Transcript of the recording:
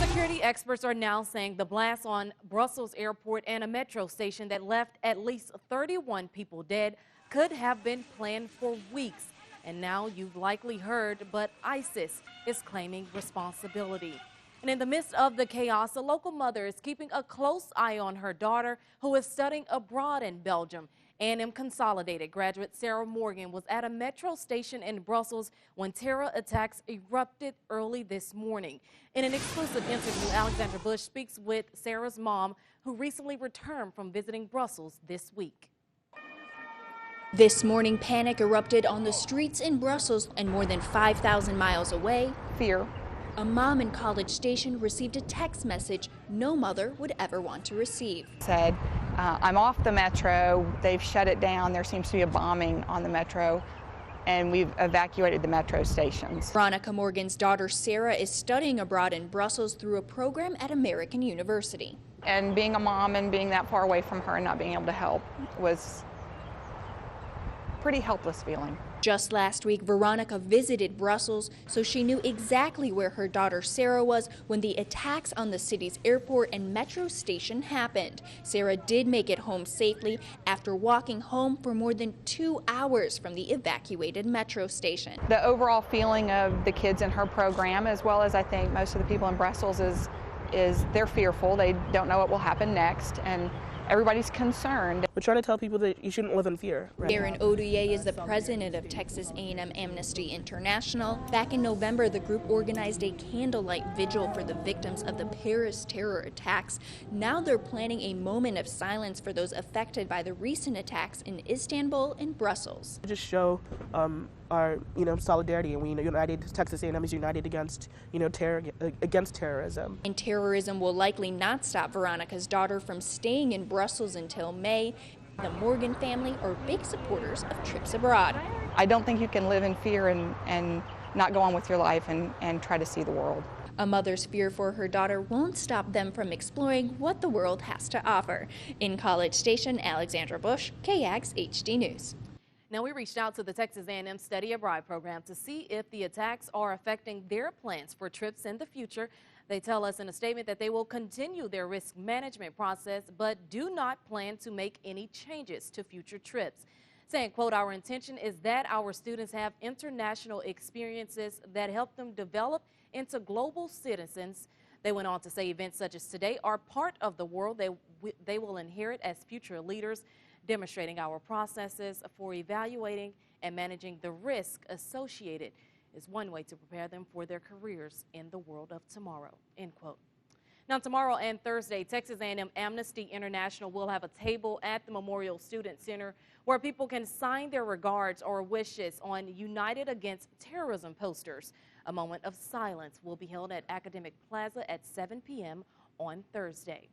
Security experts are now saying the blast on Brussels airport and a metro station that left at least 31 people dead could have been planned for weeks. And now you've likely heard, but ISIS is claiming responsibility. And in the midst of the chaos, a local mother is keeping a close eye on her daughter who is studying abroad in Belgium. A&M Consolidated graduate Sarah Morgan was at a metro station in Brussels when terror attacks erupted early this morning. In an exclusive interview, Alexandra Bush speaks with Sarah's mom, who recently returned from visiting Brussels this week. This morning, panic erupted on the streets in Brussels, and more than 5,000 miles away, fear. A mom in College Station received a text message no mother would ever want to receive. Said, I'm off the metro, they've shut it down, there seems to be a bombing on the metro, and we've evacuated the metro stations. Veronica Morgan's daughter Sarah is studying abroad in Brussels through a program at American University. And being a mom and being that far away from her and not being able to help was a pretty helpless feeling. Just last week, Veronica visited Brussels, so she knew exactly where her daughter Sarah was when the attacks on the city's airport and metro station happened. Sarah did make it home safely after walking home for more than 2 hours from the evacuated metro station. The overall feeling of the kids in her program, as well as I think most of the people in Brussels, is they're fearful. They don't know what will happen next, and everybody's concerned. We're trying to tell people that you shouldn't live in fear. Right? Aaron Odier is the president of Texas A&M Amnesty International. Back in November, the group organized a candlelight vigil for the victims of the Paris terror attacks. Now they're planning a moment of silence for those affected by the recent attacks in Istanbul and Brussels. Just show our solidarity, and we united. Texas A&M is united against against terrorism. And terrorism will likely not stop Veronica's daughter from staying in Brussels until May. The Morgan family are big supporters of trips abroad. I don't think you can live in fear and not go on with your life and try to see the world. A mother's fear for her daughter won't stop them from exploring what the world has to offer. In College Station, Alexandra Bush, KAGS HD News. Now, we reached out to the Texas A&M Study Abroad program to see if the attacks are affecting their plans for trips in the future. They tell us in a statement that they will continue their risk management process, but do not plan to make any changes to future trips. Saying, quote, our intention is that our students have international experiences that help them develop into global citizens. They went on to say events such as today are part of the world they will inherit as future leaders. Demonstrating our processes for evaluating and managing the risk associated is one way to prepare them for their careers in the world of tomorrow, end quote. Now, tomorrow and Thursday, Texas A&M Amnesty International will have a table at the Memorial Student Center where people can sign their regards or wishes on United Against Terrorism posters. A moment of silence will be held at Academic Plaza at 7 p.m. on Thursday.